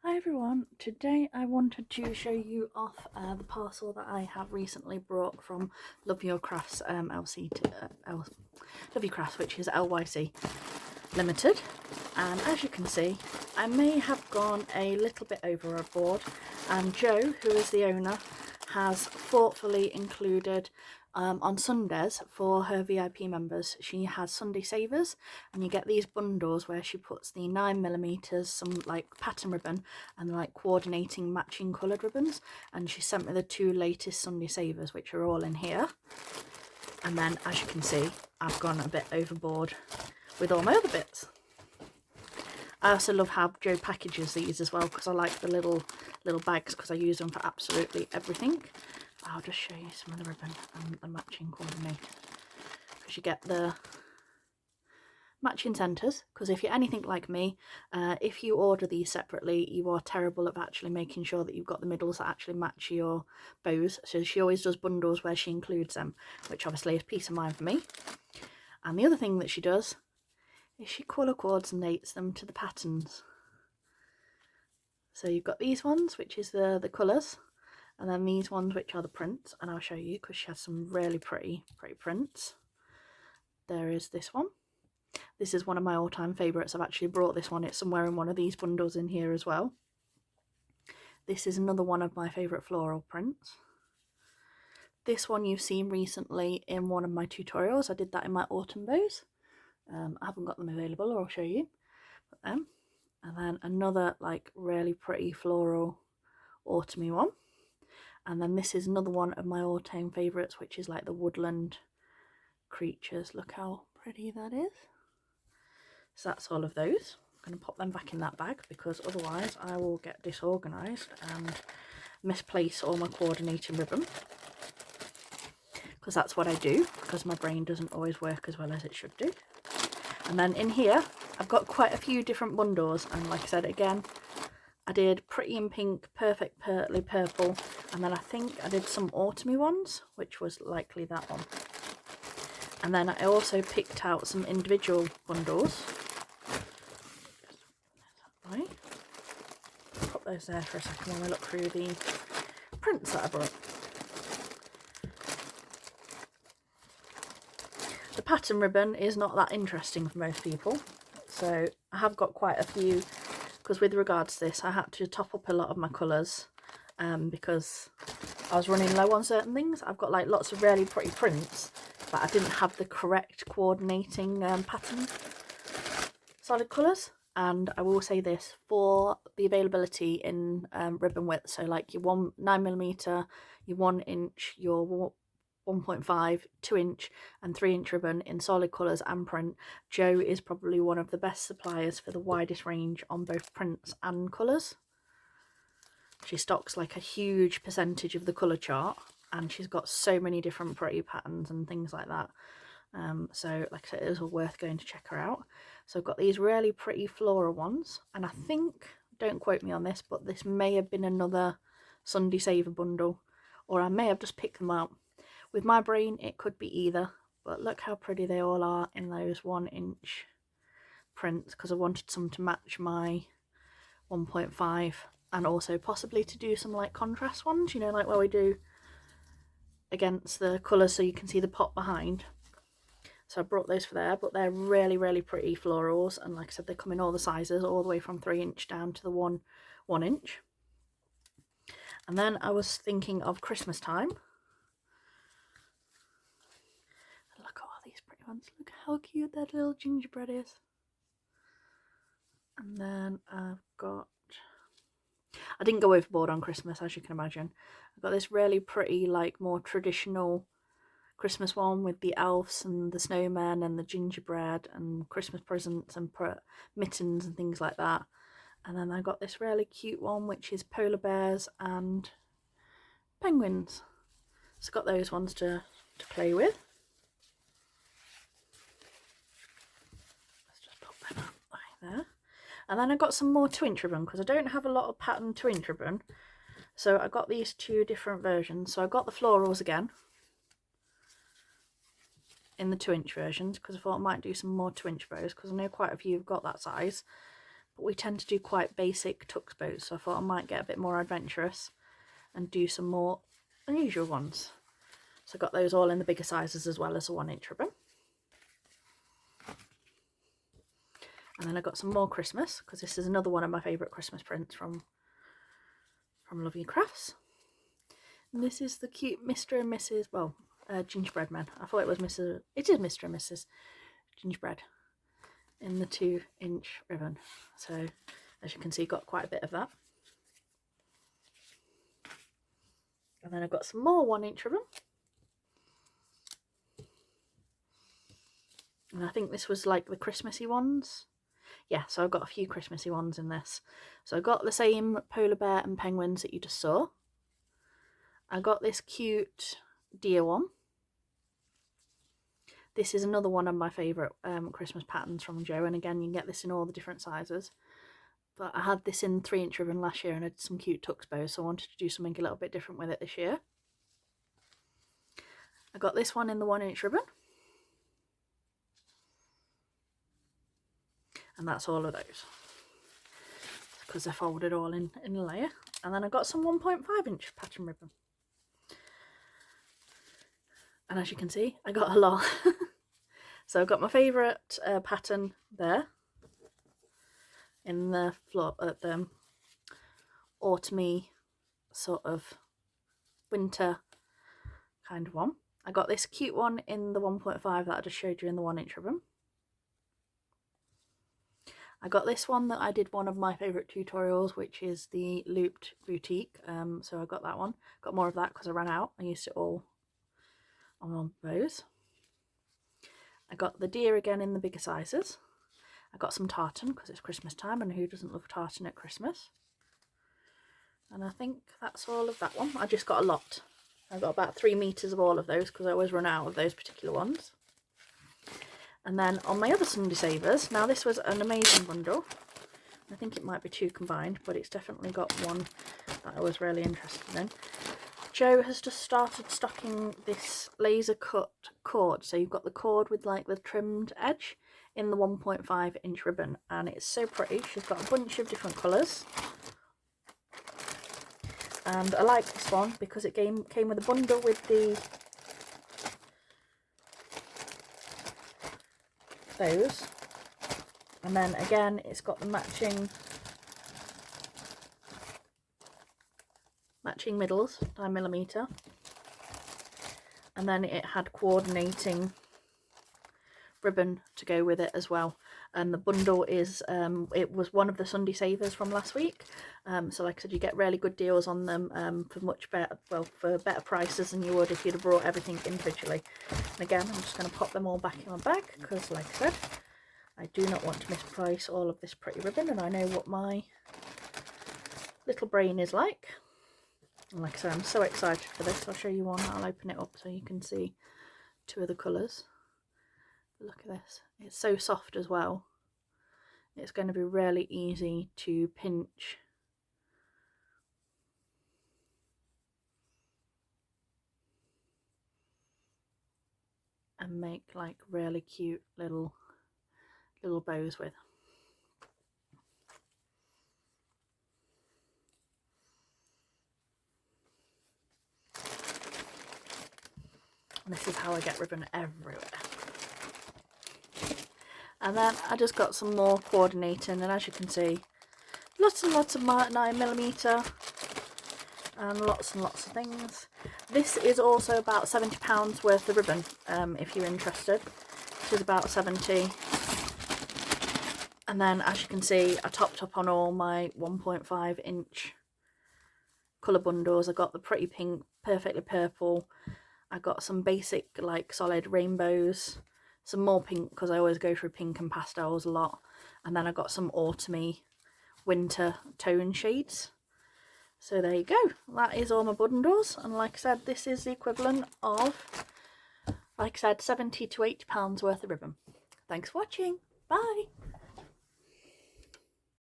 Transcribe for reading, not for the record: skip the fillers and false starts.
Hi everyone, today I wanted to show you off the parcel that I have recently brought from Love Your Crafts LC to Love Your Crafts, which is LYC Limited. And as you can see, I may have gone a little bit overboard, and Jo, who is the owner, has thoughtfully included on Sundays for her VIP members. She has Sunday Savers, and you get these bundles where she puts the 9mm, some like pattern ribbon, and like coordinating matching coloured ribbons. And she sent me the two latest Sunday Savers, which are all in here. And then, as you can see, I've gone a bit overboard with all my other bits. I also love how Jo packages these as well, because I like the little bags, because I use them for absolutely everything. I'll just show you some of the ribbon and the matching coordinator, because you get the matching centres. Because if you're anything like me, if you order these separately, you are terrible at actually making sure that you've got the middles that actually match your bows. So she always does bundles where she includes them, which obviously is peace of mind for me. And the other thing that she does is she colour coordinates them to the patterns. So you've got these ones, which is the colours, and then these ones, which are the prints, and I'll show you because she has some really pretty prints. There is this one. This is one of my all-time favourites. I've actually brought this one. It's somewhere in one of these bundles in here as well. This is another one of my favourite floral prints. This one you've seen recently in one of my tutorials. I did that in my autumn bows. I haven't got them available, or I'll show you. And then another like really pretty floral autumny one. And then this is another one of my all-time favourites, which is like the woodland creatures. Look how pretty that is. So that's all of those. I'm going to pop them back in that bag, because otherwise I will get disorganised and misplace all my coordinating ribbon, because that's what I do, because my brain doesn't always work as well as it should do. And then in here I've got quite a few different bundles, and like I said again, I did Pretty in Pink, Perfect Pearly Purple, and then I think I did some autumny ones, which was likely that one. And then I also picked out some individual bundles. Right. Put those there for a second while I look through the prints that I brought. The pattern ribbon is not that interesting for most people, so I have got quite a few, because with regards to this I had to top up a lot of my colours because I was running low on certain things. I've got like lots of really pretty prints, but I didn't have the correct coordinating pattern solid colours. And I will say this, for the availability in ribbon width, so like your 9mm, your 1 inch, your 1.5, 2 inch and 3 inch ribbon in solid colours and print, Jo is probably one of the best suppliers for the widest range on both prints and colours. She stocks like a huge percentage of the colour chart, and she's got so many different pretty patterns and things like that. So like I said, it is all worth going to check her out. So I've got these really pretty floral ones, and I think, don't quote me on this, but this may have been another Sunday Saver bundle, or I may have just picked them out. With my brain it could be either, but look how pretty they all are in those 1 inch prints, because I wanted some to match my 1.5, and also possibly to do some like contrast ones, you know, like where we do against the colours so you can see the pot behind. So I brought those for there, but they're really pretty florals, and like I said, they come in all the sizes, all the way from 3 inch down to the 1 inch. And then I was thinking of Christmas time. Look at all these pretty ones. Look how cute that little gingerbread is. And then I've got, I didn't go overboard on Christmas, as you can imagine. I've got this really pretty, like more traditional Christmas one with the elves and the snowmen and the gingerbread and Christmas presents and mittens and things like that. And then I got this really cute one, which is polar bears and penguins. So I've got those ones to play with. Let's just pop them up right there. And then I got some more 2 inch ribbon, because I don't have a lot of pattern 2 inch ribbon. So I got these two different versions. So I got the florals again in the 2 inch versions, because I thought I might do some more 2 inch bows, because I know quite a few have got that size. we tend to do quite basic tux bows, so I thought I might get a bit more adventurous and do some more unusual ones. So I got those all in the bigger sizes as well as a 1-inch ribbon. And then I got some more Christmas, because this is another one of my favourite Christmas prints from Love Your Crafts. And this is the cute Mr. and Mrs. well, gingerbread men. I thought it was Mrs. It is Mr. and Mrs. Gingerbread in the 2-inch ribbon. So as you can see, got quite a bit of that. And then I've got some more 1-inch ribbon. And I think this was like the Christmassy ones. Yeah, so I've got a few Christmassy ones in this. So I got the same polar bear and penguins that you just saw. I got this cute deer one. This is another one of my favourite Christmas patterns from Jo, and again you can get this in all the different sizes. But I had this in 3-inch ribbon last year and I did some cute tux bows, so I wanted to do something a little bit different with it this year. I got this one in the 1-inch ribbon. And that's all of those, because they're folded all in a layer. And then I got some 1.5-inch pattern ribbon. And as you can see, I got a lot. So I've got my favourite pattern there in the floor, the autumny sort of winter kind of one. I got this cute one in the 1.5 that I just showed you in the 1-inch ribbon. I got this one that I did one of my favourite tutorials, which is the looped boutique. So I got that one. Got more of that because I ran out. I used it all on one of those. I got the deer again in the bigger sizes. I got some tartan because it's Christmas time, and who doesn't love tartan at Christmas? And I think that's all of that one. I just got a lot. I got about 3 meters of all of those because I always run out of those particular ones. And then on my other Sunday Savers, now this was an amazing bundle. I think it might be 2 combined, but it's definitely got one that I was really interested in. Jo has just started stocking this laser cut cord. So you've got the cord with like the trimmed edge in the 1.5-inch ribbon, and it's so pretty. She's got a bunch of different colours. And I like this one because it came with a bundle with those, and then again it's got the matching middles, 9mm, and then it had coordinating ribbon to go with it as well. And the bundle is it was one of the Sunday Savers from last week, so like I said, you get really good deals on them for much better, well, for better prices than you would if you'd have brought everything individually. And again, I'm just going to pop them all back in my bag because, like I said, I do not want to misprice all of this pretty ribbon, and I know what my little brain is like. And like I said, I'm so excited for this. I'll show you one. I'll open it up so you can see 2 of the colours. Look at this. It's so soft as well. It's going to be really easy to pinch and make like really cute little bows with. And this is how I get ribbon everywhere. And then I just got some more coordinating, and as you can see, lots and lots of 9mm and lots of things. This is also about £70 worth of ribbon, if you're interested. This is about 70. And then as you can see, I topped up on all my 1.5-inch colour bundles. I got the pretty pink, perfectly purple. I got some basic like solid rainbows. Some more pink because I always go through pink and pastels a lot. And then I got some autumny winter tone shades. So there you go. That is all my bundles. And like I said, this is the equivalent of, like I said, £70 to £80 worth of ribbon. Thanks for watching. Bye.